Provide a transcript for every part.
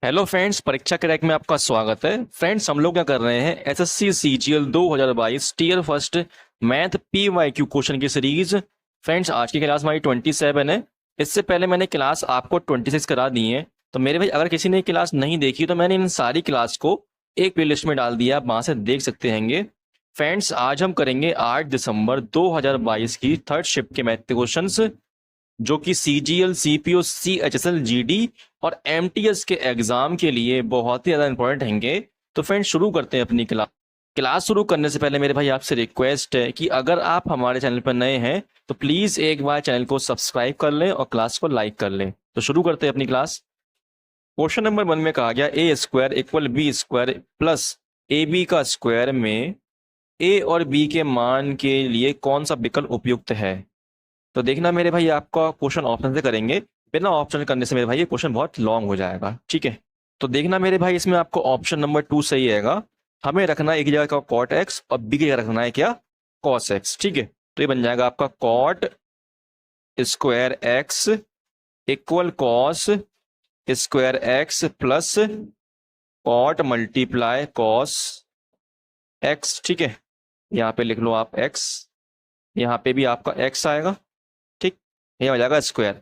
Hello friends, परीक्षा crack में आपका स्वागत है। फ्रेंड्स, हम लोग क्या कर रहे हैं, SSC CGL 2022 tier first math PYQ question की सीरीज। फ्रेंड्स, आज की क्लास हमारी 27 है। इससे पहले मैंने क्लास आपको 26 करा दी है। तो मेरे भाई, अगर किसी ने क्लास नहीं देखी तो मैंने इन सारी क्लास को एक प्लेलिस्ट में डाल दिया, आप वहां से देख सकते हैंगे। फ्रेंड्स, आज हम करेंगे 8 दिसंबर 2022 की थर्ड शिफ्ट के मैथ क्वेश्चन, जो कि सीजीएल, सीपीओ, सीएचएसएल, जीडी और एमटीएस के एग्जाम के लिए बहुत ही ज्यादा इंपॉर्टेंट होंगे। तो फ्रेंड्स, शुरू करते हैं अपनी क्लास। क्लास शुरू करने से पहले मेरे भाई आपसे रिक्वेस्ट है कि अगर आप हमारे चैनल पर नए हैं तो प्लीज एक बार चैनल को सब्सक्राइब कर लें और क्लास को लाइक कर लें। तो शुरू करते हैं अपनी क्लास। क्वेश्चन नंबर 1 में कहा गया A square equal B square plus A B का स्क्वायर में ए और बी के मान के लिए कौन सा विकल्प उपयुक्त है। तो देखना मेरे भाई, आपका क्वेश्चन ऑप्शन से करेंगे, बिना ऑप्शन करने से मेरे भाई ये क्वेश्चन बहुत लॉन्ग हो जाएगा। ठीक है, तो देखना मेरे भाई, इसमें आपको ऑप्शन नंबर 2 सही रहेगा। हमें रखना है एक जगह का कॉट एक्स और बी की जगह रखना है क्या, कॉस एक्स। ठीक है, तो ये बन जाएगा आपका cot square x equal cos square x plus cot multiply cos x. ठीक है, यहाँ पे लिख लो आप एक्स, यहाँ पे भी आपका एक्स आएगा। ठीक, ये हो जाएगा स्क्वायर।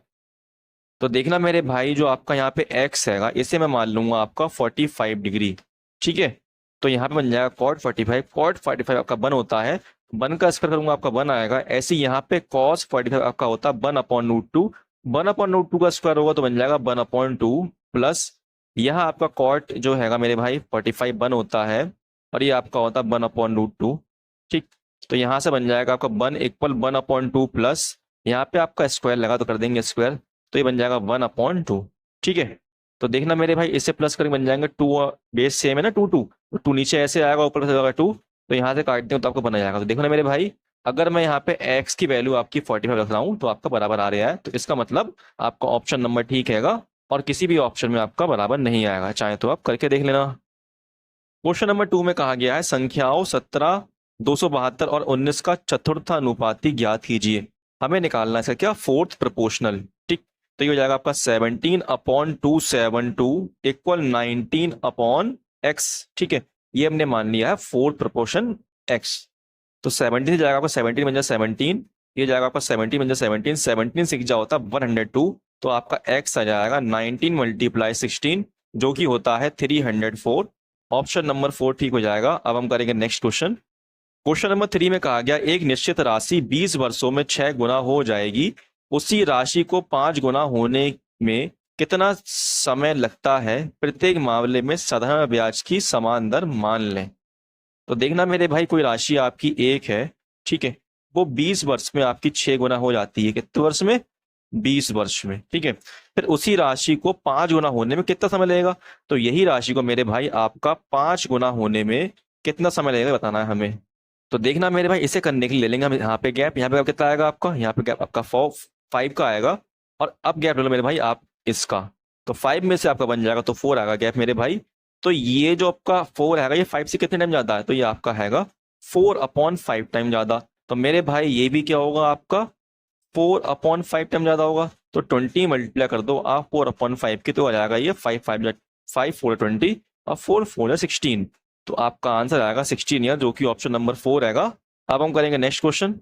तो देखना मेरे भाई, जो आपका यहाँ पे x हैगा इसे मैं मान लूंगा आपका 45 डिग्री। ठीक है, तो यहाँ पे बन जाएगा कॉट 45। कॉट 45 आपका 1 होता है, 1 का स्क्वायर करूंगा आपका 1 आएगा। ऐसे यहाँ पे कॉस 45 आपका होता है 1/√2। 1/√2 का स्क्वायर होगा तो बन जाएगा 1/2 प्लस यहाँ आपका कॉट जो हैगा मेरे भाई 45 1 होता है और ये आपका होता है 1/√2। ठीक, तो यहाँ से बन जाएगा आपका 1 इक्वल 1/2 प्लस यहाँ पे आपका स्क्वायर लगा तो कर देंगे स्क्वायर, तो ये बन जाएगा 1/2। ठीक है, तो देखना मेरे भाई, इससे प्लस करके बन जाएंगे 2, बेस सेम है ना 2 2, तो 2 नीचे ऐसे आएगा, ऊपर से आएगा 2, तो यहाँ से काट दें तो आपको बना जाएगा। तो देखो ना मेरे भाई, अगर मैं यहाँ पे x की वैल्यू आपकी 45 रख रहा हूँ तो आपका बराबर आ रहा है, तो इसका मतलब आपका ऑप्शन नंबर ठीक हैगा और किसी भी ऑप्शन में आपका बराबर नहीं आएगा। चाहे तो आप करके देख लेना। क्वेश्चन नंबर 2 में कहा गया है संख्याओं 17, 272 और 19 का चतुर्थानुपाती ज्ञात कीजिए। हमें निकालना है इसका क्या, फोर्थ प्रोपोर्शनल। ठीक, तो ये हो जाएगा आपका 17/272 इक्वल 19/x। ठीक है, ये हमने मान लिया है फोर्थ प्रोपोर्शन x। तो 17 जाएगा आपका 17 बन जाए 17, ये जाएगा आपका 17 बन जाए 17, 17 6 जा होता है 102, तो आपका x आ जाएगा 19 × 16 जो कि होता है 304। ऑप्शन नंबर 4 ठीक हो जाएगा। अब हम करेंगे नेक्स्ट क्वेश्चन। क्वेश्चन नंबर 3 में कहा गया एक निश्चित राशि 20 वर्षों में 6 गुना हो जाएगी, उसी राशि को 5 गुना होने में कितना समय लगता है, प्रत्येक मामले में साधारण ब्याज की समान दर मान लें। तो देखना मेरे भाई, कोई राशि आपकी एक है, ठीक है, वो 20 वर्ष में आपकी 6 गुना हो जाती है। कितने वर्ष में, 20 वर्ष में। ठीक है, फिर उसी राशि को 5 गुना होने में कितना समय लगेगा, तो यही राशि को मेरे भाई आपका 5 गुना होने में कितना समय लगेगा बताना है हमें। तो देखना मेरे भाई, इसे करने के लिए ले लेंगे हम यहाँ पे गैप, यहाँ पे कितना आएगा आपका, यहाँ पे गैप आपका 5 का आएगा, और अब गैप ले लो मेरे भाई आप इसका, तो 5 में से आपका बन जाएगा तो 4 आएगा गैप मेरे भाई। तो ये जो आपका 4 हैगा ये 5 से कितने टाइम ज्यादा है, तो ये आपका हैगा 4/5 टाइम ज्यादा। तो मेरे भाई ये भी क्या होगा आपका 4/5 टाइम ज्यादा होगा। तो 20 मल्टीप्लाई कर दो आप 4/5 की, तो आ जाएगा ये 5 5 5 4 20 और 4 4 16, तो आपका आंसर आएगा 16 ईयर, जो कि ऑप्शन नंबर 4 आएगा। अब हम करेंगे नेक्स्ट क्वेश्चन।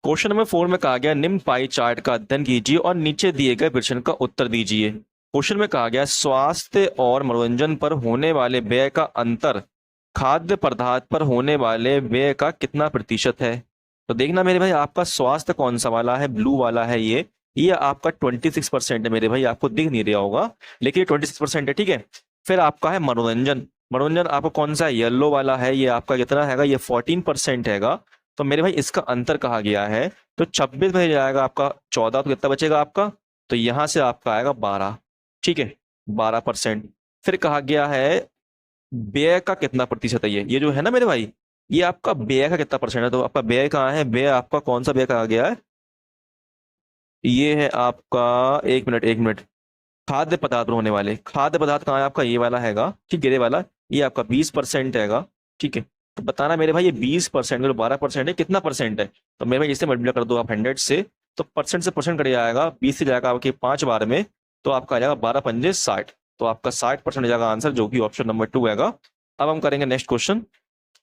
क्वेश्चन नंबर 4 में कहा गया निम्न पाई चार्ट का अध्ययन कीजिए और नीचे दिए गए प्रश्न का उत्तर दीजिए। क्वेश्चन में कहा गया स्वास्थ्य और मनोरंजन पर होने वाले व्यय का अंतर खाद्य पदार्थ पर होने वाले व्यय का कितना प्रतिशत है। तो देखना मेरे भाई, आपका स्वास्थ्य कौन सा वाला है, ब्लू वाला है ये आपका 26% है मेरे भाई, आपको दिख नहीं रहा होगा लेकिन ये 26% है। ठीक है, फिर आपका है मनोरंजन। मनोरंजन आपको कौन सा येलो वाला है, ये आपका कितना हैगा, ये 14% हैगा। तो मेरे भाई इसका अंतर कहा गया है, तो 26 में जाएगा आपका 14, तो कितना बचेगा आपका, तो यहां से आपका आएगा 12। ठीक है, 12%। फिर कहा गया है व्यय का कितना प्रतिशत है, ये जो है ना मेरे भाई, ये आपका व्यय का कितना परसेंट है। तो आपका व्यय कहाँ है, व्यय आपका कौन सा व्यय कहा गया है, ये है आपका, एक मिनट, खाद्य पदार्थ पर होने वाले, खाद्य पदार्थ कहाँ है आपका, ये वाला हैगा। ठीक, गिरे वाला, ये आपका 20% हैगा। ठीक है, तो बताना मेरे भाई ये 20% में 12% है, कितना परसेंट है। तो मेरे भाई इसे मल्टीप्लाई कर दो आप 100 से, तो परसेंट से परसेंट कट जाएगा, 20 से जाएगा आपके 5 बार में, तो आपका आ जाएगा 12×5 = 60। तो आपका 60% हो जाएगा आंसर, जो कि ऑप्शन नंबर 2 हैगा। अब हम करेंगे नेक्स्ट क्वेश्चन।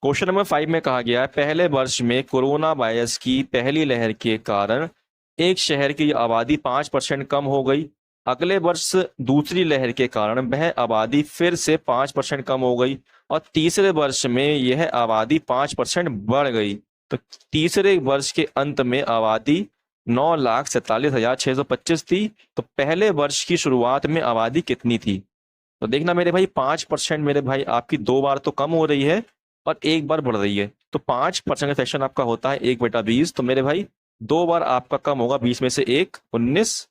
क्वेश्चन नंबर 5 में कहा गया है पहले वर्ष में कोरोना वायरस की पहली लहर के कारण एक शहर की आबादी 5% कम हो गई। अगले वर्ष दूसरी लहर के कारण वह आबादी फिर से 5% कम हो गई और तीसरे वर्ष में यह आबादी 5% बढ़ गई। तो तीसरे वर्ष के अंत में आबादी 9,47,625 थी। तो पहले वर्ष की शुरुआत में आबादी कितनी थी? तो देखना मेरे भाई 5% मेरे भाई आपकी 2 बार तो कम हो रही है और 1 बार बढ़ रही है। तो 5% का फ्रैक्शन आपका होता है 1/20। तो मेरे भाई 2 बार आपका कम होगा, 20 में से 1 19,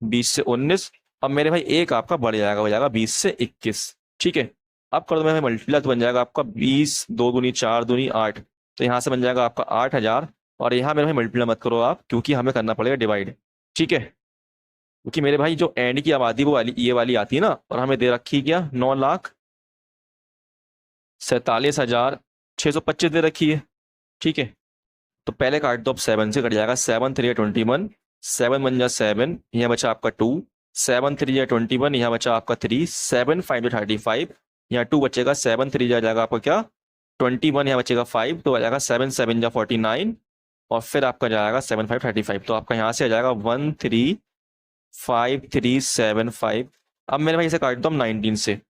20 से 19। अब मेरे भाई एक आपका बढ़ जाएगा, हो जाएगा 20 से 21। ठीक है, अब कर दो मेरे भाई मल्टीप्लाई, तो बन जाएगा आपका 20 2 दूनी 4 दूनी 8। तो यहाँ से बन जाएगा आपका 8,000। और यहाँ मेरे भाई मल्टीप्लाई मत करो आप, क्योंकि हमें करना पड़ेगा डिवाइड। ठीक है, क्योंकि मेरे भाई जो एंड की आबादी वो वाली ये वाली आती है ना, और हमें दे रखी क्या 9,47,625 दे रखी है। ठीक है, तो पहले काट दो, अब 7 से कट जाएगा। 7 3 21, 7 बन जा 7, यहाँ बचा आपका 2, 7 3 21, यहाँ बचा आपका 3, 7 5 35, यहाँ 2 बचेगा, 7 3 जाएगा आपका क्या 21, यहाँ बचेगा 5, तो आ जाएगा 7 7 जा 49, और फिर आपका जाएगा 7 5 35। तो आपका यहाँ से आ जाएगा 135,375। अब मेरे भाई इसे काट दो हम 19 से,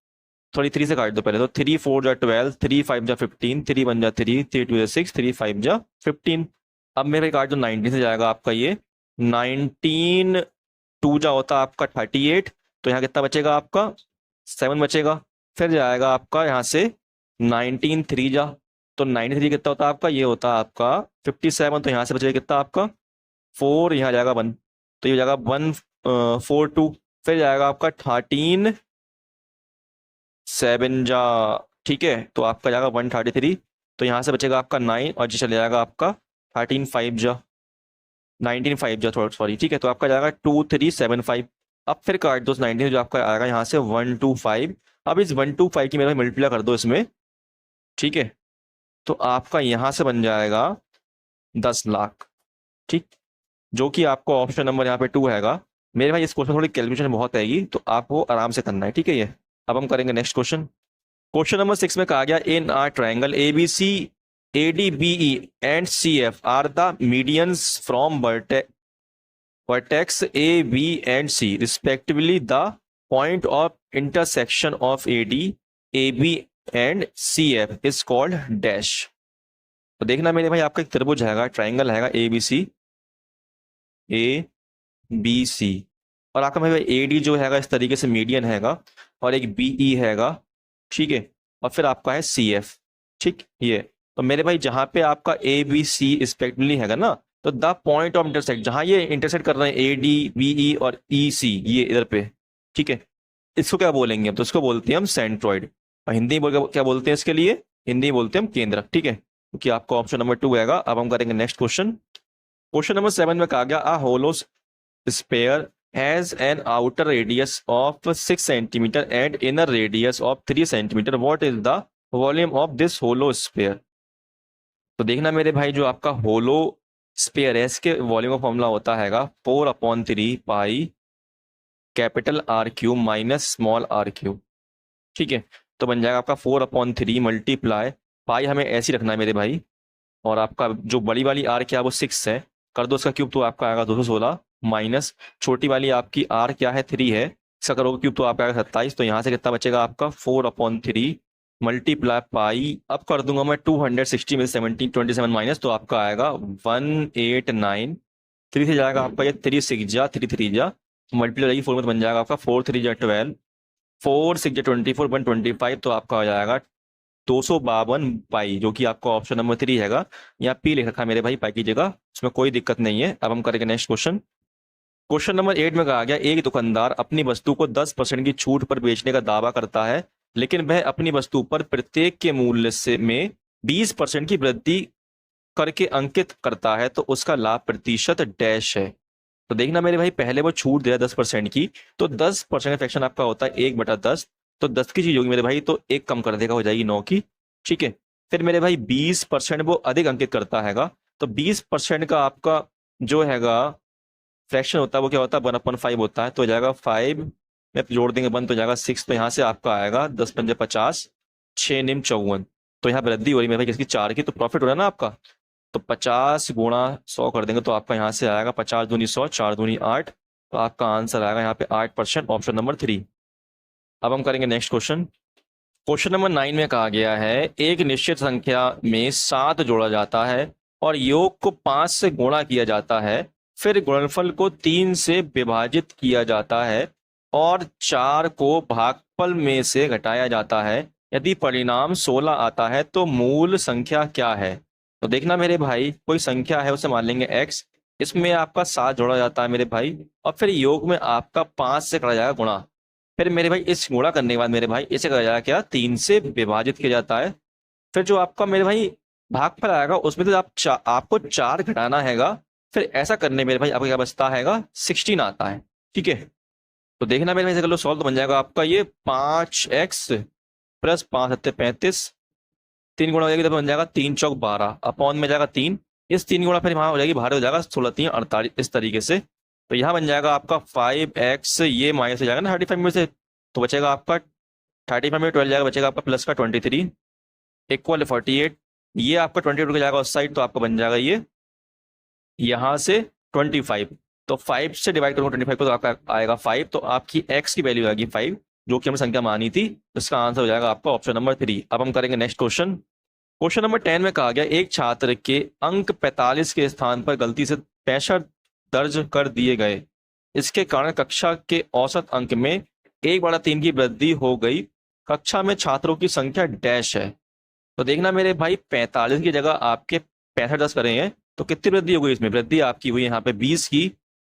थोड़ी 3 से काट दो पहले। तो 3 4 जा 12, 3 5 जा 15, 3 1 जा 3, 3 2 जा 6, 3 5 जा 15। अब मेरे भाई काट दो 19 से, जाएगा आपका ये 19, 2 जा होता आपका 38। तो यहाँ कितना बचेगा आपका 7 बचेगा। फिर जाएगा आपका यहाँ से 19 3 जा, तो 93 कितना होता है आपका, ये होता है आपका 57। तो यहाँ से बचेगा कितना आपका 4, यहाँ जाएगा 1, तो ये जाएगा 142। फिर जाएगा आपका 13 7 जा, ठीक है, तो आपका जाएगा 133। तो यहाँ से बचेगा आपका 9, और जी चले जाएगा आपका 13 5 जा 19 5 जा, थोड़ा सॉरी। ठीक है, तो आपका जाएगा 2375। अब फिर काट दो 19, जो आपका आएगा यहाँ से 125। अब इस 125 की मेरा मल्टीप्लाई कर दो इसमें। ठीक है, तो आपका यहाँ से बन जाएगा 10 लाख। ठीक, जो कि आपको ऑप्शन नंबर यहाँ पे 2 हैगा। मेरे भाई इस क्वेश्चन थोड़ी कैलकुलेशन बहुत आएगी, तो आपको आराम से करना है। ठीक है, ये अब हम करेंगे नेक्स्ट क्वेश्चन। क्वेश्चन नंबर 6 में कहा गया in are triangle ABC ADBE and CF are the medians from vertex A B and C respectively the point of intersection of AD AB and CF is called dash। तो देखना मेरे भाई आपका एक त्रिभुज हैगा, ट्रायंगल हैगा ABC और आपका मेरे भाई AD जो हैगा इस तरीके से मीडियन हैगा, और एक BE हैगा। ठीक है, और फिर आपका है CF। ठीक, ये तो मेरे भाई जहां पे आपका ABC रिस्पेक्टिवली हैगा ना, तो द पॉइंट ऑफ इंटरसेक्ट, जहां ये इंटरसेक्ट कर रहे हैं ADBE और EC, ये इधर पे। ठीक है, इसको क्या बोलेंगे हम, तो इसको बोलते हैं हम सेंट्रॉइड, और हिंदी बोल क्या बोलते हैं इसके लिए, हिंदी बोलते हैं हम केंद्र। ठीक है, क्योंकि आपका ऑप्शन नंबर 2 हैगा। अब हम करेंगे नेक्स्ट क्वेश्चन। क्वेश्चन नंबर 7 में कहा गया a hollow sphere has an outer radius of 6 centimeter and inner radius of 3 centimeter. What is the volume of this hollow sphere? तो देखना मेरे भाई जो आपका होलो स्फीयर है इसके वॉल्यूम का फॉर्मूला होता हैगा 4/3 pi capital R cube minus small r cube. ठीक है, तो बन जाएगा आपका 4/3 मल्टीप्लाई पाई, हमें ऐसे ही रखना है मेरे भाई, और आपका जो बड़ी वाली R क्या है वो 6 है, कर दो इसका क्यूब तो आपका आएगा 216, माइनस छोटी वाली आपकी R क्या है 3 है, इसका करोगे क्यूब तो आपका आएगा 27। तो यहाँ से कितना बचेगा आपका 4/3 मल्टीप्लाई पाई, अब कर दूंगा मैं 260 में 17 27 माइनस, तो आपका आएगा 189। 3 से जाएगा आपका ये 3 6 जा 3 3 जा, मल्टीप्लाई जाएगी 4 में, तो बन जाएगा आपका 4 3 जा 12, 4 6 जा 24 125। तो आपका हो जाएगा 252 पाई, जो कि आपका ऑप्शन नंबर 3 हैगा। यहाँ पी लिख रखा है मेरे भाई पाई की जगह, उसमें कोई दिक्कत नहीं है। अब हम करेंगे नेक्स्ट क्वेश्चन। क्वेश्चन नंबर 8 में कहा गया एक दुकानदार अपनी वस्तु को 10% की छूट पर बेचने का दावा करता है, लेकिन वह अपनी वस्तु पर प्रत्येक के मूल्य से में 20% की वृद्धि करके अंकित करता है, तो उसका लाभ प्रतिशत डैश है। तो देखना मेरे भाई पहले वो छूट दिया 10% की, तो 10% का फ्रैक्शन आपका होता है 1/10। तो 10 की चीज होगी मेरे भाई, तो 1 कम कर देगा, हो जाएगी 9 की। ठीक है, फिर मेरे भाई 20% वो अधिक अंकित करता हैगा, तो 20% का आपका जो हैगा फ्रैक्शन होता है वो क्या होता है 1/5 होता है, तो हो जाएगा 5 में जोड़ देंगे 1 तो जाएगा 6, तो यहाँ से आपका आएगा 10 पंजे 50, 6 निम 54। तो यहाँ वृद्धि हो रही है मेरे भाई किसकी, 4 की, तो प्रॉफिट हो रहा है ना आपका। तो 50 गुणा 100 कर देंगे तो आपका यहाँ से आएगा 50 दूनी 100, 4 दूनी 8, तो आपका आंसर आएगा यहाँ पे 8%, ऑप्शन नंबर 3। अब हम करेंगे नेक्स्ट क्वेश्चन। क्वेश्चन नंबर 9 में कहा गया है एक निश्चित संख्या में 7 जोड़ा जाता है और योग को 5 से गुणा किया जाता है, फिर गुणनफल को 3 से विभाजित किया जाता है और 4 को भागफल में से घटाया जाता है। यदि परिणाम 16 आता है तो मूल संख्या क्या है। तो देखना मेरे भाई, कोई संख्या है उसे मान लेंगे x, इसमें आपका 7 जोड़ा जाता है मेरे भाई, और फिर योग में आपका 5 से करा जाएगा गुणा, फिर मेरे भाई इस गुणा करने के बाद मेरे भाई इसे करा जाएगा क्या, 3 से विभाजित किया जाता है। फिर जो आपका मेरे भाई भागफल आएगा उसमें तो आपको 4 घटाना हैगा, फिर ऐसा करने मेरे भाई आपको क्या बचता हैगा, 16 आता है। ठीक है, तो देखना मेरे भाई कर लो सॉल्व, तो बन जाएगा आपका ये 5x प्लस 5 सत्ते 35, 3 गुणा हो जाएगी तो बन जाएगा 3 चौक 12, अपॉन में जाएगा 3, इस 3 गुणा फिर वहां हो जाएगी, बाहर हो जाएगा 16 3 48, इस तरीके से। तो यहाँ बन जाएगा आपका 5x, ये माइनस हो जाएगा ना 35 में से, तो बचेगा आपका 35 में 12 जाएगा, बचेगा आपका प्लस का 23 इक्वल 48, ये आपका 22 का जाएगा उस साइड, तो आपका बन जाएगा ये यहाँ से 25, तो 5 से डिवाइड करूंगा 25 को तो आपका आएगा 5, तो आपकी x की वैल्यू आएगी 5, जो कि हमें संख्या मानी थी, इसका आंसर हो जाएगा आपका ऑप्शन नंबर 3। अब हम करेंगे नेक्स्ट क्वेश्चन। क्वेश्चन नंबर 10 में कहा गया एक छात्र के अंक 45 के स्थान पर गलती से 65 दर्ज कर दिए गए, इसके कारण कक्षा के औसत अंक में 1/3 की वृद्धि हो गई, कक्षा में छात्रों की संख्या डैश है। तो देखना मेरे भाई 45 की जगह आपके 65 दर्ज करें हैं, तो कितनी वृद्धि हो गई, इसमें वृद्धि आपकी हुई यहाँ पे 20 की।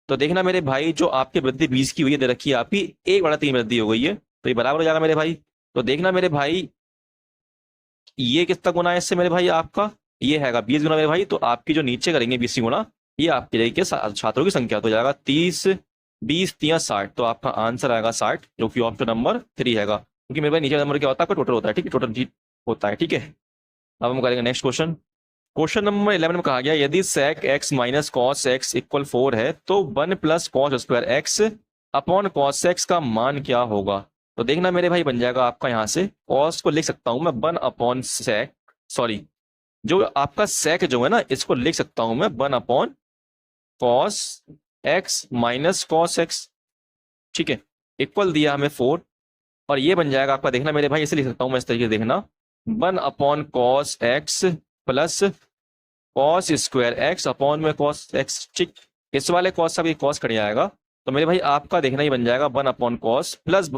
तो देखना मेरे भाई जो आपकी वृद्धि 20 की हुई है, दे रखी है आपकी 1/3 वृद्धि हो गई है, तो ये बराबर हो जाएगा मेरे भाई। तो देखना मेरे भाई ये कितना गुना है इससे मेरे भाई, आपका ये हैगा 20 गुना मेरे भाई, तो आपकी जो नीचे करेंगे 20 गुना, ये आपकी रहेगी छात्रों की संख्या, तो हो जाएगा 30 20 3 60, तो आपका आंसर आएगा 60, जो कि ऑप्शन नंबर 3 हैगा, क्योंकि मेरे भाई नीचे नंबर क्या होता है, आपका टोटल होता है। ठीक है, टोटल होता है। ठीक है, अब हम करेंगे नेक्स्ट क्वेश्चन। क्वेश्चन नंबर 11 में कहा गया यदि sec x minus cos x equal 4 है तो 1 plus cos square x upon cos x का मान क्या होगा। तो देखना मेरे भाई बन जाएगा आपका, यहाँ से कॉस को लिख सकता हूं मैं 1 अपॉन सेक, सॉरी जो आपका सेक जो है ना, इसको लिख सकता हूं मैं 1 upon cos x minus cos x. ठीक है, इक्वल दिया हमें 4, और ये बन जाएगा आपका, देखना मेरे भाई इसे लिख सकता हूं मैं इस तरीके से, देखना 1 upon cos x plus cos square x upon में कॉस एक्स। ठीक, इस वाले कॉस से कॉस कट जाएगा, तो मेरे भाई आपका देखना ही बन जाएगा 1 upon cos plus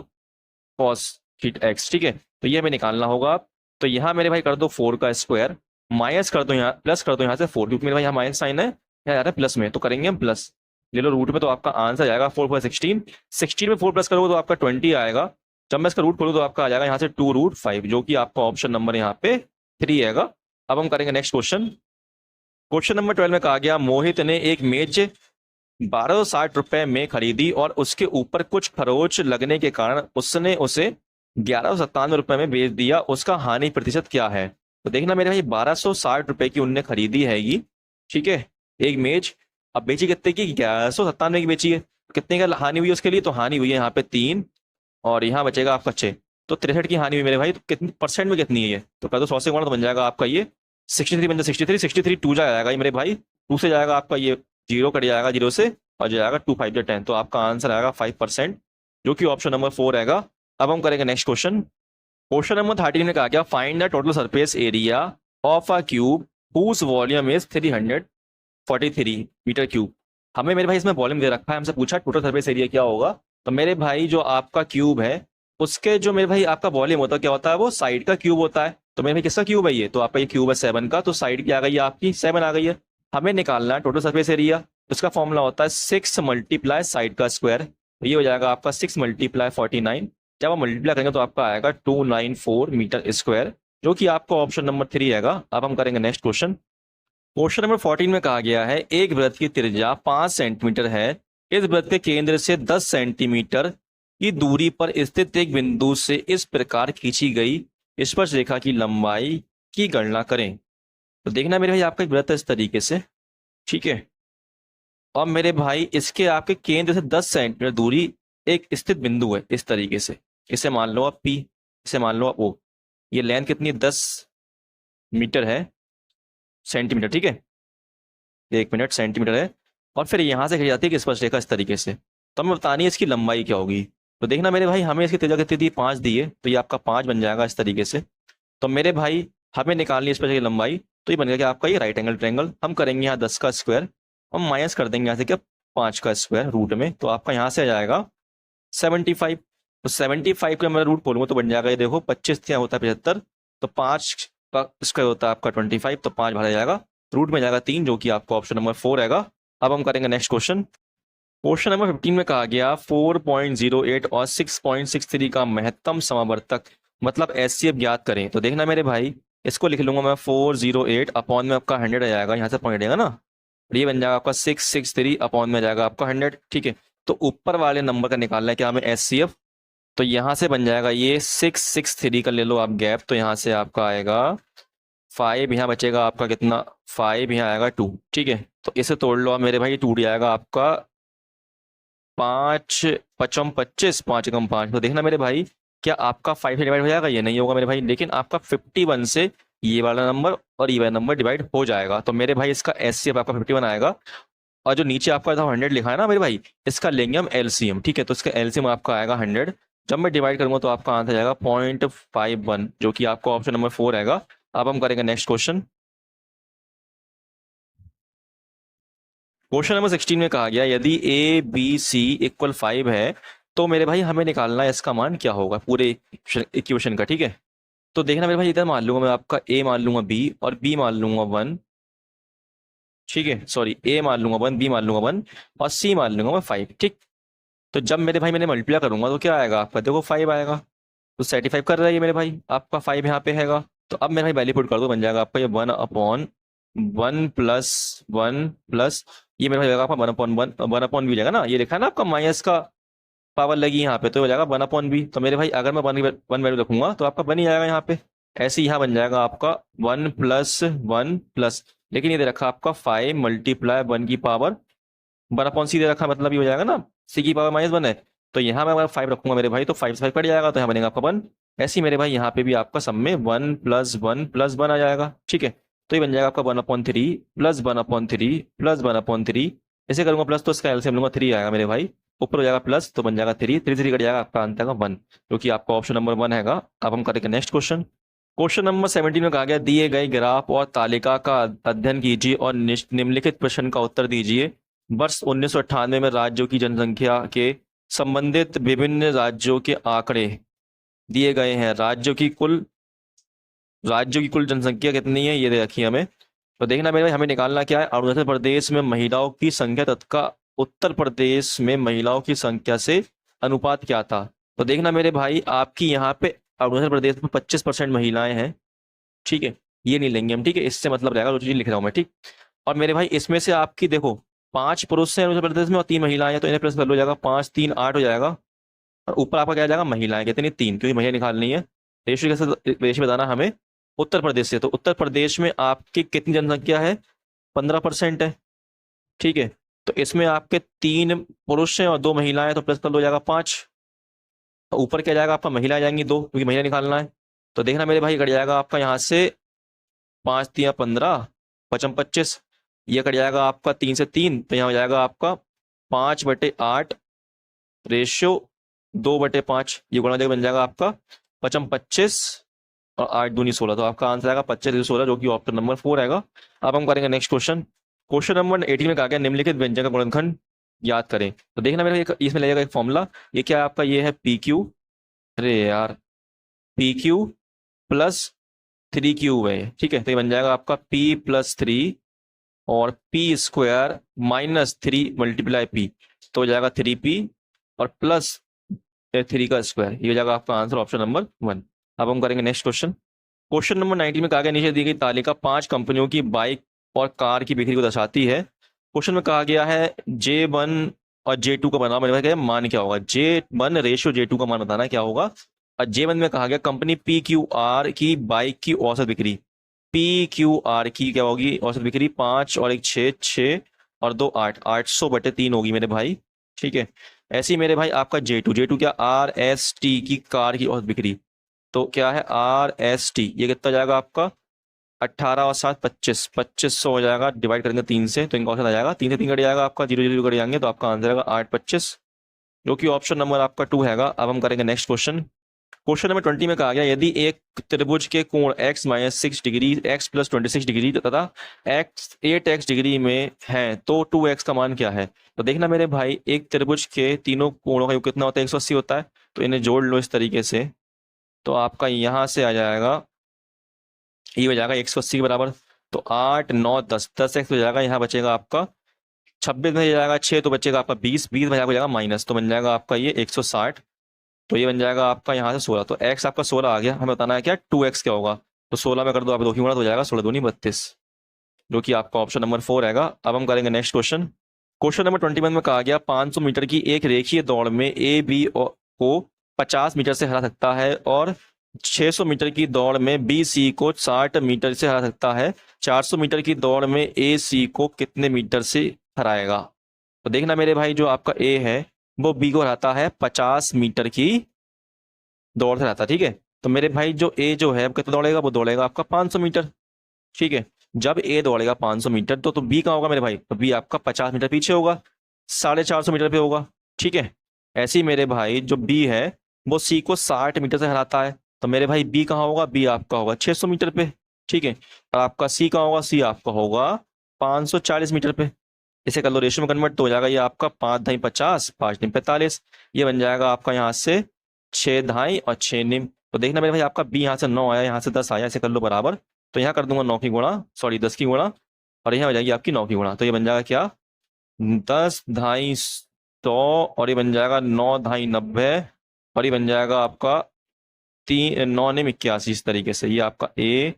cos theta x. ठीक है, तो ये हमें निकालना होगा। तो यहाँ मेरे भाई कर दो 4 का स्क्वायर, माइनस कर दो यहाँ, प्लस कर दो यहाँ से 4, क्योंकि मेरे भाई यहाँ माइनस साइन है, यहाँ जा रहा है प्लस में, तो करेंगे हम प्लस, ले लो रूट में, तो आपका आंसर जाएगा 4 4 16, 16 में 4 प्लस करोगे तो आपका 20 आएगा। जब मैं इसका रूट खोलूँ तो आपका आ जाएगा यहाँ से 2√5, जो कि आपका ऑप्शन नंबर यहाँ पे 3 आएगा। अब हम करेंगे नेक्स्ट क्वेश्चन। क्वेश्चन नंबर 12 में कहा गया मोहित ने एक मेज 1260 रुपए में खरीदी और उसके ऊपर कुछ खरोच लगने के कारण उसने उसे 1197 रुपए में बेच दिया, उसका हानि प्रतिशत क्या है। तो देखना मेरे भाई 1260 रुपए की उनने खरीदी है ये, ठीक है, एक मेज, अब बेची कितने की, 1197 की बेची है, कितने का हानि हुई उसके लिए, तो हानि हुई है यहाँ पे 3, और यहाँ बचेगा आपका 6, तो 63 की हानि हुई मेरे भाई। तो कितनी परसेंट में कितनी है ये, तो कर दो 100 से गुणा, तो बन जाएगा आपका ये 63 बन जाएगा 63 2 जाएगा ये मेरे भाई, 2 से जाएगा आपका ये 0 कट जाएगा 0 से, और जाएगा 2 5 10, तो आपका आंसर आएगा 5%, जो कि ऑप्शन नंबर 4 आएगा। अब हम करेंगे नेक्स्ट क्वेश्चन। क्वेश्चन नंबर 13 में कहा गया find the total surface area of a cube whose volume is 343 metre cube. हमें मेरे भाई इसमें वॉल्यूम दे रखा है, हमसे पूछा टोटल सरफेस एरिया क्या होगा। तो मेरे भाई जो आपका क्यूब है उसके जो मेरे भाई आपका वॉल्यूम होता है क्या होता है, वो साइड का क्यूब होता है। तो मेरे भाई किसका क्यूब है ये, तो आपका ये क्यूब है 7 का, तो साइड की आ गई है आपकी 7 आ गई है। हमें निकालना है टोटल सरफेस एरिया, इसका फॉर्मूला होता है 6 मल्टीप्लाई साइड का स्क्वायर, तो ये हो जाएगा आपका 6 मल्टीप्लाई 49, जब आप मल्टीप्लाई करेंगे तो आपका आएगा 294 मीटर स्क्वायर, जो कि आपका ऑप्शन नंबर 3 आएगा। अब हम करेंगे नेक्स्ट क्वेश्चन। क्वेश्चन नंबर 14 में कहा गया है एक वृत्त की त्रिज्या 5 सेंटीमीटर है, इस वृत्त के केंद्र से 10 सेंटीमीटर की दूरी पर स्थित एक बिंदु से इस प्रकार खींची गई स्पर्श रेखा की लंबाई की गणना करें। तो देखना मेरे भाई आपका एक वृत्त है इस तरीके से, ठीक है, और मेरे भाई इसके आपके केंद्र से 10 सेंटीमीटर दूरी एक स्थित बिंदु है इस तरीके से, इसे मान लो आप P, इसे मान लो आप O। ये लेंथ कितनी है, 10 मीटर है, सेंटीमीटर, ठीक है, 1 मिनट सेंटीमीटर है। और फिर यहाँ से खींची जाती है एक स्पर्शरेखा इस तरीके से। तो हमें बतानी है इसकी लंबाई क्या होगी। तो देखना मेरे भाई, हमें इसकी त्रिज्या कितनी दी, 5 दी है, तो ये आपका 5 बन जाएगा इस तरीके से। तो मेरे भाई हमें निकालनी है स्पर्शरेखा की लंबाई, तो ये बन गया कि आपका ये राइट एंगल ट्रायंगल। हम करेंगे यहाँ 10 का स्क्वायर, हम माइनस कर देंगे यहाँ से क्या, 5 का स्क्वायर रूट में, तो आपका यहाँ से आ जाएगा 75। तो 75 का मैं रूट बोलूंगा तो बन जाएगा, ये देखो 25 क्या होता है 75, तो 5 का स्क्वायर होता है आपका 25, तो 5 भरा जाएगा, रूट में जाएगा 3, जो कि आपका ऑप्शन नंबर 4 रहेगा। अब हम करेंगे नेक्स्ट क्वेश्चन। क्वेश्चन नंबर 15 में कहा गया 4.08 और 6.63 का महत्तम समावर्तक मतलब एचसीएफ ज्ञात करें। तो देखना मेरे भाई, इसको लिख लूंगा मैं 408 अपॉन में आपका 100 आ जाएगा, यहाँ से पॉइंट आएगा ना, और ये बन जाएगा आपका 663 अपॉन में आ जाएगा आपका 100, ठीक है। तो ऊपर वाले नंबर का निकालना है क्या हमें, एचसीएफ। तो यहाँ से बन जाएगा ये 663 का ले लो आप गैप, तो यहाँ से आपका आएगा 5, यहाँ बचेगा आपका कितना, 5, यहाँ आएगा 2, ठीक है। तो इसे तोड़ लो आप मेरे भाई, टूट जाएगा आपका 5 पचम 25, 5 कम 5। तो देखना मेरे भाई, क्या आपका 5 से डिवाइड हो जाएगा, ये नहीं होगा मेरे भाई, लेकिन आपका 51 से ये वाला नंबर और ये वाला नंबर डिवाइड हो जाएगा। तो मेरे भाई इसका एचसीएफ आपका 51 आएगा। और जो नीचे आपका था 100 लिखा है ना मेरे भाई, इसका लेंगे हम एलसीएम, ठीक है। तो इसका एलसीएम आपका आएगा 100, जब मैं डिवाइड करूंगा तो आपका आंसर जाएगा 0.51, जो कि आपका ऑप्शन नंबर 4 आएगा। अब हम करेंगे नेक्स्ट क्वेश्चन। क्वेश्चन नंबर 16 में कहा गया यदि ए बी सी इक्वल 5 है, तो मेरे भाई हमें निकालना है इसका मान क्या होगा पूरे इक्वेशन का, ठीक है। तो देखना मेरे भाई, इधर मान लूंगा मैं आपका ए मान लूंगा बी और बी मान लूंगा 1, ठीक है, सॉरी ए मान लूंगा 1, बी मान लूंगा 1 और सी मान लूंगा मैं 5, ठीक। तो जब मेरे भाई मैंने मल्टीप्लाई करूंगा तो क्या आएगा आपका, देखो 5 आएगा, तो 75 कर रहा है ये मेरे भाई, आपका 5 यहाँ पे हैगा। तो अब मेरे भाई वैल्यू पुट कर दो, बन जाएगा आपका ये 1/1 + 1 प्लस ये मेरे भाई होगा आपका 1/1, 1/b हो जाएगा ना, ये लिखा है ना आपका माइनस का पावर लगी यहाँ पे, तो हो जाएगा 1/b। तो मेरे भाई अगर मैं 1 वैल्यू रखूंगा तो आपका 1 ही आएगा यहाँ पे। ऐसे ही यहाँ बन जाएगा आपका 1 + 1 प्लस, लेकिन ये दे रखा आपका 5 × 1 की पावर 1/c दे रखा, मतलब ये हो जाएगा ना c की पावर -1 है। तो यहाँ मैं अगर 5 रखूंगा मेरे भाई, तो 5 से 5 कट जाएगा, तो यहाँ बनेगा आपका 1। ऐसे ही मेरे भाई यहाँ पे भी आपका सब में 1 + 1 + 1 आ जाएगा, ठीक है। तो ये बन जाएगा आपका 1/3 + 1/3 + 1/3। ऐसे करूंगा प्लस, तो इसका एलसीएम लूंगा 3 आएगा मेरे भाई, ऊपर हो जाएगा प्लस, तो बन जाएगा 3, 3 3 कट जाएगा, आपका आंसर आएगा 1, जो कि आपका ऑप्शन नंबर 1 हैगा। अब हम करेंगे नेक्स्ट क्वेश्चन। क्वेश्चन नंबर 17 में कहा गया दिए गए ग्राफ और तालिका का अध्ययन कीजिए और निम्नलिखित प्रश्न का उत्तर दीजिए। वर्ष 1998 में राज्यों की जनसंख्या के संबंधित विभिन्न राज्यों के आंकड़े दिए गए हैं। राज्यों की कुल जनसंख्या कितनी है, ये दे रखी है हमें। तो देखना मेरे भाई, हमें निकालना क्या है, अरुणाचल प्रदेश में महिलाओं की संख्या तथा उत्तर प्रदेश में महिलाओं की संख्या से अनुपात क्या था। तो देखना मेरे भाई, आपकी यहाँ पे अरुणाचल प्रदेश में 25% महिलाएं हैं, ठीक है, ये नहीं लेंगे हम, ठीक है, इससे मतलब रहेगा जो चीज लिख रहा हूँ मैं, ठीक। और मेरे भाई इसमें से आपकी देखो 5 पुरुष हैं अरुणाचल प्रदेश में और 3 महिलाएं हैं, तो इन्हें प्लस कर लो, जाएगा 5 3 8 हो जाएगा। और ऊपर आपका क्या आ जाएगा, महिलाएं कितनी, 3, क्योंकि महिला निकालनी है। रेशियो कैसे, रेशियो बताना हमें उत्तर प्रदेश से। तो उत्तर प्रदेश में आपकी कितनी जनसंख्या है, 15% है, ठीक है। तो इसमें आपके 3 पुरुष हैं और 2 महिलाएं, तो प्लस कर लो, जाएगा 5। तो ऊपर क्या जाएगा आपका, महिला आ जाएंगी 2, क्योंकि महिला निकालना है। तो देखना मेरे भाई, कट जाएगा आपका यहाँ से 5 3 15 पचम 25, ये कट जाएगा आपका 3 से 3, तो यहाँ हो जाएगा आपका 5/8 रेशियो 2/5, ये गुणा बन जाएगा आपका पचम 25 और 8 दूनी 16, तो आपका आंसर आएगा 25/16, जो कि ऑप्शन नंबर 4 आएगा। अब हम करेंगे नेक्स्ट क्वेश्चन। क्वेश्चन नंबर 18 में कहा गया निम्नलिखित व्यंजन का गुणनखंड याद करें। तो देखना मेरे इसमें लगेगा एक फॉर्मूला, ये क्या है आपका, ये है PQ, अरे यार PQ + 3Q है, ठीक है। तो ये बन जाएगा आपका P + 3 और P² -3 × P, तो हो जाएगा 3P और प्लस 3 का स्क्वायर, ये हो जाएगा आपका आंसर ऑप्शन नंबर 1। अब हम करेंगे नेक्स्ट क्वेश्चन। क्वेश्चन नंबर 19 में कहा गया नीचे दी गई तालिका 5 कंपनियों की बाइक और कार की बिक्री को दर्शाती है। क्वेश्चन में कहा गया है J1 और J2 का बनाओ, मेरे भाई मान क्या होगा, J1 रेशियो J2 का मान बताना क्या होगा। और J1 में कहा गया कंपनी PQR की बाइक की औसत बिक्री, PQR की क्या होगी औसत बिक्री, 5 और 1 6 6 और 2 8, 800/3 होगी मेरे भाई, ठीक है। ऐसे ही मेरे भाई आपका J2 क्या, RST की कार की औसत बिक्री, तो क्या है RST, ये कितना जाएगा आपका 18 और 7 25, 2500 हो जाएगा, डिवाइड करेंगे 3 से तो इनका औसत आ जाएगा, 3 से 3 कट जाएगा आपका, 0 0 कट जाएंगे तो आपका आंसर आएगा 825, जो कि ऑप्शन नंबर आपका 2 हैगा। अब हम करेंगे नेक्स्ट क्वेश्चन। क्वेश्चन नंबर 20 में कहा गया यदि एक त्रिभुज के कोण x-6 डिग्री, x+26 डिग्री तथा x 8x डिग्री में है तो 2x का मान क्या है। तो देखना मेरे भाई, एक त्रिभुज के तीनों कोणों का योग कितना होता है, 180 होता है, तो इन्हें जोड़ लो इस तरीके से, तो आपका यहां से आ जाएगा, ये हो जाएगा 180 के बराबर, तो 8 9 10, 10x हो जाएगा, यहाँ बचेगा आपका 26 में जाएगा 6, तो बचेगा आपका 20, 20 में जाएगा माइनस, तो बन जाएगा आपका ये 160, तो ये बन जाएगा आपका यहाँ से 16, तो x आपका 16 आ गया, हमें बताना है क्या 2x क्या होगा, तो 16 में कर दो आप 2 की गुणा तो हो जाएगा 16 दूनी 32, जो कि आपका ऑप्शन नंबर 4 रहेगा। अब हम करेंगे नेक्स्ट क्वेश्चन। क्वेश्चन नंबर 21 में कहा गया 500 मीटर की एक रेखीय दौड़ में ए बी को 50 मीटर से हरा सकता है और 600 मीटर की दौड़ में बी सी को 60 मीटर से हरा सकता है, 400 मीटर की दौड़ में ए सी को कितने मीटर से हराएगा। तो देखना मेरे भाई, जो आपका ए है वो बी को हराता है 50 मीटर की दौड़ से हराता है, ठीक है। तो मेरे भाई जो ए जो है कितना दौड़ेगा, वो दौड़ेगा आपका 500 मीटर, ठीक है। जब ए दौड़ेगा 500 मीटर तो बी कहाँ होगा मेरे भाई, तो बी आपका 50 मीटर पीछे होगा, 450 मीटर पे होगा, ठीक है। ऐसे ही मेरे भाई जो बी है वो सी को 60 मीटर से हराता है, तो मेरे भाई बी कहाँ होगा, बी आपका होगा 600 मीटर पे, ठीक है। और आपका सी कहाँ होगा, सी आपका होगा 540 मीटर पे। इसे कर लो रेशियो में कन्वर्ट, तो हो जाएगा ये आपका 5 धाई 50, 5 निम 45, ये बन जाएगा आपका यहाँ से 6 धाई और 6 निम। तो देखना मेरे भाई आपका बी यहाँ से 9 आया, यहाँ से 10 आया, इसे कर लो बराबर, तो यहाँ कर दूंगा 9 की गुणा, सॉरी 10 की गुणा, और यहाँ हो जाएगी आपकी 9 की गुणा, तो ये बन जाएगा क्या 10 धाई 100, और ये बन जाएगा 9 धाई 90, और ये बन जाएगा आपका 9 निम 81, इस तरीके से ये आपका ए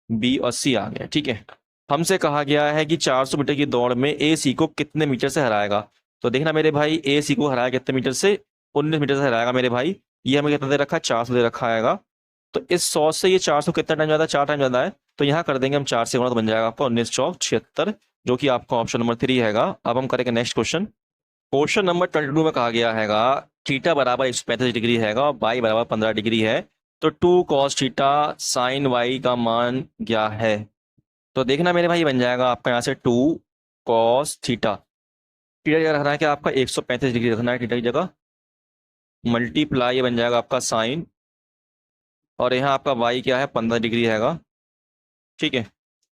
बी और सी आ गया, ठीक है। हमसे कहा गया है कि 400 मीटर की दौड़ में ए सी को कितने मीटर से हराएगा। तो देखना मेरे भाई, ए सी को हराया कितने मीटर से, 19 मीटर से हराएगा मेरे भाई। ये हमें कितना दे रखा है, 400 दे रखा है। तो इस 100 से ये 400 कितना टाइम ज्यादा है, 4 टाइम ज्यादा है, तो यहाँ कर देंगे हम 4 से गुणा, तो बन जाएगा आपका 19 चौक 76, जो कि आपका ऑप्शन नंबर 3 हैगा। अब हम करेंगे नेक्स्ट क्वेश्चन। क्वेश्चन नंबर 22 में कहा गया हैगा थीटा बराबर 135 डिग्री हैगा और बाई बराबर 15 डिग्री है, तो 2 कॉस थीटा साइन वाई का मान क्या है। तो देखना मेरे भाई, बन जाएगा आपका यहाँ से 2 कॉस थीटा, थीटा जगह रखना है क्या आपका 135 डिग्री रखना है थीटा की जगह, मल्टीप्लाई ये बन जाएगा आपका साइन, और यहाँ आपका वाई क्या है 15 डिग्री हैगा, ठीक है।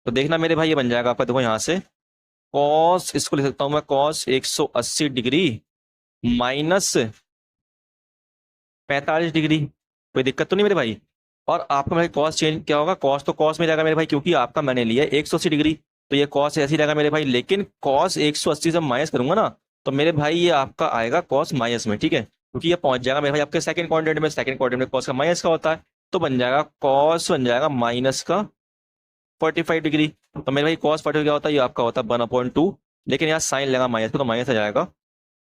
तो देखना मेरे भाई, ये बन जाएगा आपका, देखो यहाँ से कॉस, इसको लिख सकता हूँ मैं कॉस 180 डिग्री माइनस 45 डिग्री, कोई दिक्कत तो नहीं मेरे भाई। और आपका मेरे कॉस चेंज क्या होगा, कॉस तो कॉस में जाएगा मेरे भाई, क्योंकि आपका मैंने लिया 180 डिग्री, तो ये कॉस ऐसे ही रहेगा मेरे भाई, लेकिन कॉस 180 से माइनस करूंगा ना, तो मेरे भाई ये आपका आएगा कॉस माइनस में, ठीक है, क्योंकि ये पहुंच जाएगा मेरे भाई आपके सेकंड क्वाड्रेंट में, सेकंड क्वाड्रेंट में कॉस का माइनस का होता है, तो बन जाएगा कॉस बन जाएगा माइनस का 45 डिग्री। तो मेरे भाई कॉस 45 क्या होता है, ये आपका होता है 1/2, लेकिन यहाँ साइन लगा माइनस का, तो माइनस आ जाएगा,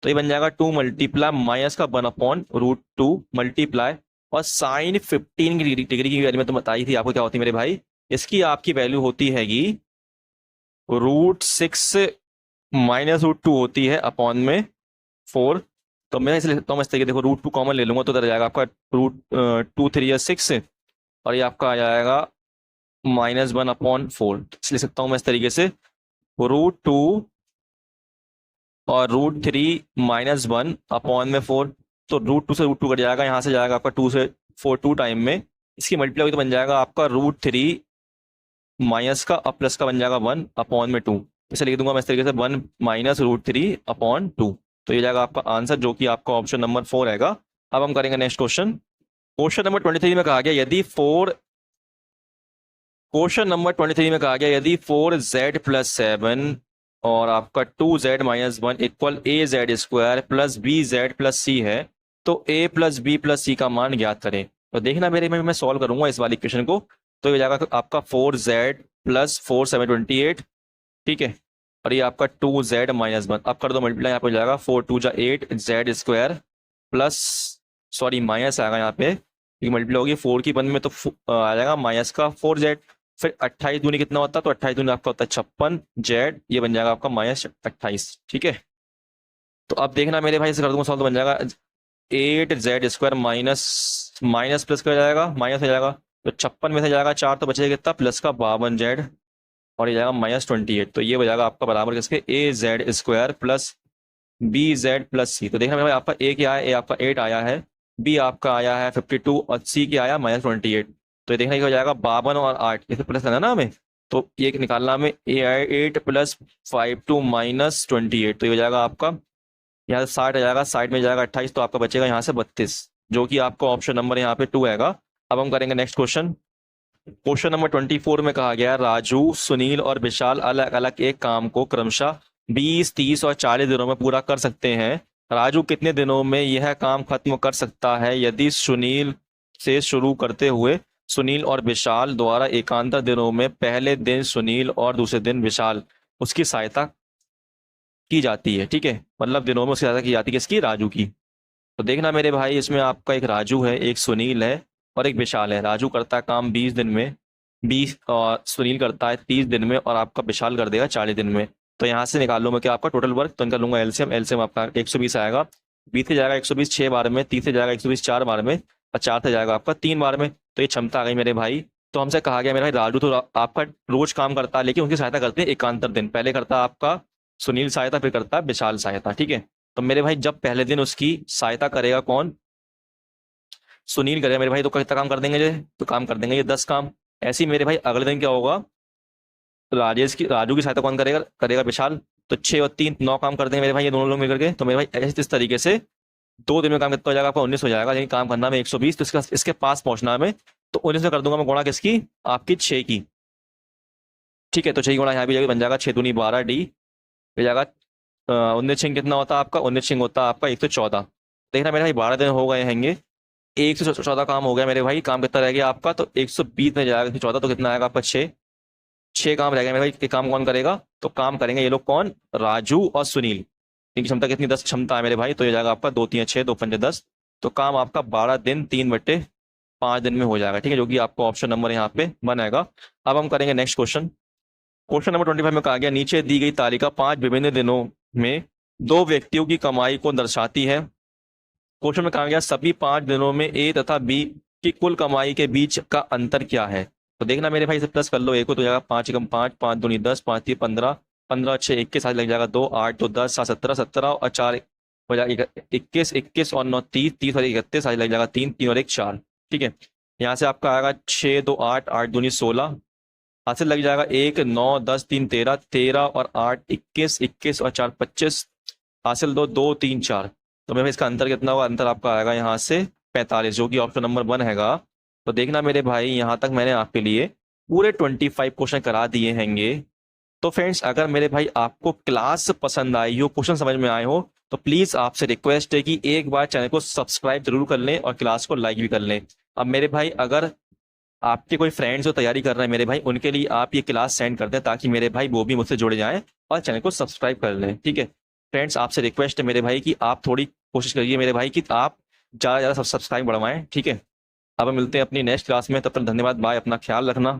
तो ये बन जाएगा 2 मल्टीप्लाई माइनस का 1/√2 मल्टीप्लाई, और साइन 15 डिग्री की वैल्यू में तो बताई थी आपको क्या होती है मेरे भाई, इसकी आपकी वैल्यू होती हैगी √6 माइनस √2 होती है अपॉन में 4। तो मैं इसे लिखता हूँ इस तरीके, देखो √2 कॉमन ले लूंगा तो इधर जाएगा आपका √2 3 6, और ये आपका आ जाएगा -1/4, लिख सकता हूँ मैं इस तरीके से, √2 और √3 -1/4, तो √2 से √2 कट जाएगा, यहाँ से जाएगा आपका 2 से 4 2 टाइम में, इसकी मल्टीप्लाई तो बन जाएगा आपका √3 माइनस का अब प्लस का बन जाएगा 1/2, इसे लिख दूंगा मैं इस तरीके से 1 माइनस √3/2, तो ये जाएगा आपका आंसर, जो कि आपका ऑप्शन नंबर 4 रहेगा। अब हम करेंगे नेक्स्ट क्वेश्चन। क्वेश्चन नंबर 23 में कहा गया यदि 4z+7 और आपका 2z-1 equal az² plus bz plus c है, तो a plus b plus c का मान ज्ञात करें। तो देखना मेरे में मैं सॉल्व करूंगा इस वाली इक्वेशन को, तो ये जाएगा आपका 4z प्लस 4 7 28, ठीक है, और ये आपका 2z-1, अब कर दो मल्टीप्लाई, यहाँ पे हो जाएगा 4 2 8 z² प्लस, सॉरी माइनस आएगा यहाँ पे, मल्टीप्लाई होगी 4 की 1 में तो आ जाएगा माइनस का 4z, फिर 28 दूनी कितना होता है, तो 28 दूनी आपका होता है 56 z, ये बन जाएगा आपका -28, ठीक है। तो अब देखना मेरे भाई, इसे कर दूंगा सॉल्व तो बन जाएगा 8z² माइनस माइनस प्लस कर जाएगा, माइनस हो जाएगा तो 56 में से जाएगा 4 तो बचेगा कितना, प्लस का 52z, और ये जाएगा -28। तो ये हो जाएगा आपका बराबर किसके, az² plus bz plus c। तो देखना मेरे भाई आपका a क्या है, a आपका 8 आया है, b आपका आया है 52 और c क्या आया -28। तो ये देखना क्या हो जाएगा 52 और 8, इसे प्लस करना ना हमें, तो ये निकालना हमें a8 प्लस 52 -28। तो ये हो जाएगा आपका यहाँ से 60 आ जाएगा, 60 में जाएगा 28, तो आपका बचेगा यहाँ से 32, जो कि आपका ऑप्शन नंबर यहाँ पे 2 आएगा। अब हम करेंगे नेक्स्ट क्वेश्चन। क्वेश्चन नंबर 24 में कहा गया राजू, सुनील और विशाल अलग अलग एक काम को क्रमशः 20, 30 और 40 दिनों में पूरा कर सकते हैं। राजू कितने दिनों में यह काम खत्म कर सकता है यदि सुनील से शुरू करते हुए सुनील और विशाल द्वारा एकांतर दिनों में पहले दिन सुनील और दूसरे दिन विशाल उसकी सहायता की जाती है। ठीक है, मतलब दिनों में उसकी सहायता की जाती है किसकी, राजू की। तो देखना मेरे भाई, इसमें आपका एक राजू है, एक सुनील है और एक विशाल है। राजू करता है काम 20 दिन में, 20, और सुनील करता है 30 दिन में, और आपका विशाल कर देगा 40 दिन में। तो यहाँ से निकाल लो मैं क्या आपका टोटल वर्क, तो निकाल लूंगा एलसीएम। एलसीएम आपका 120 आएगा, 20 से जाएगा 120 6 बार में, 30 से जाएगा 120 4 बार में, और 4 से जाएगा आपका 3 बार में। तो ये क्षमता आ गई मेरे भाई। तो हमसे कहा गया मेरे भाई राजू तो आपका रोज काम करता है, लेकिन उनकी सहायता करते हैं एकांतर दिन। पहले करता है आपका सुनील सहायता, फिर करता है विशाल सहायता। ठीक है, तो मेरे भाई जब पहले दिन उसकी सहायता करेगा कौन, सुनील करेगा मेरे भाई, तो कितना काम कर देंगे ये, तो काम कर देंगे ये 10 काम। ऐसे ही मेरे भाई अगले दिन क्या होगा, राजू की सहायता कौन करेगा, करेगा विशाल, तो 6 और 3 9 काम कर देंगे मेरे भाई ये दोनों लोग मिलकर के। तो मेरे भाई ऐसे इस तरीके से 2 दिन में काम कितना हो जाएगा आपका, 19 हो जाएगा। लेकिन काम करना में 120, तो इसके पास पहुंचना में, तो 19 में कर दूंगा मैं गुणा किसकी, आपकी 6 की। ठीक है, तो 6 गुणा यहाँ भी बन जाएगा 6 दूनी 12 डी हो जाएगा। 19 छिंग कितना होता है आपका, 19 छिंग होता है आपका 114। देखना मेरे भाई 12 दिन हो गए हैंगे, 114 काम हो गया मेरे भाई। काम कितना रह गया आपका, तो 120 में जाएगा 114, तो कितना आएगा आपका 6। 6 काम रह गए मेरे भाई, ये काम कौन करेगा, तो काम करेंगे ये लोग कौन, राजू और सुनील। इनकी क्षमता कितनी, 10 क्षमता है मेरे भाई। तो ये जाएगा आपका 2 3 6 2 5 10, तो काम आपका 12 दिन 3/5 दिन में हो जाएगा। ठीक है, जो कि आपको ऑप्शन नंबर यहाँ पे बनाएगा। अब हम करेंगे नेक्स्ट क्वेश्चन। क्वेश्चन नंबर 25 में कहा गया नीचे दी गई तालिका 5 विभिन्न दिनों में 2 व्यक्तियों की कमाई को दर्शाती है। क्वेश्चन में कहा गया सभी 5 दिनों में ए तथा बी की कुल कमाई के बीच का अंतर क्या है। तो देखना मेरे भाई, इसे प्लस कर लो, एक को तो जाएगा 5 एकम 5, 5 दूनी 10, 5 3 15, 15 6 21, साथ लग जाएगा 2 8 2 10 7 17 17 और 4 हो जाएगा 21, 21 और 9 30, 30 और 31, साथ लग जाएगा 3 3 और 1 4। ठीक है, यहाँ से आपका आएगा 6 2 8, 8 दूनी 16, हासिल लग जाएगा 1 9 10 3 13, 13 और 8 21, 21 और 4 25, हासिल 2 2 3 4। तो मेरे भाई इसका अंतर कितना होगा, अंतर आपका आएगा यहाँ से 45, जो कि ऑप्शन नंबर 1 हैगा। तो देखना मेरे भाई, यहाँ तक मैंने आपके लिए पूरे 25 क्वेश्चन करा दिए हैंगे। तो फ्रेंड्स, अगर मेरे भाई आपको क्लास पसंद आई हो, क्वेश्चन समझ में आए हो, तो प्लीज आपसे रिक्वेस्ट है कि एक बार चैनल को सब्सक्राइब जरूर कर लें और क्लास को लाइक भी कर लें। अब मेरे भाई अगर आपके कोई फ्रेंड्स जो तैयारी कर रहे हैं मेरे भाई, उनके लिए आप ये क्लास सेंड कर दें, ताकि मेरे भाई वो भी मुझसे जुड़ जाएं और चैनल को सब्सक्राइब कर लें। ठीक है फ्रेंड्स, आपसे रिक्वेस्ट है मेरे भाई कि आप थोड़ी कोशिश करिए मेरे भाई कि आप ज़्यादा से ज़्यादा सब्सक्राइब बढ़वाएं। ठीक है, अब हम मिलते हैं अपनी नेक्स्ट क्लास में, तब तक धन्यवाद, बाय, अपना ख्याल रखना।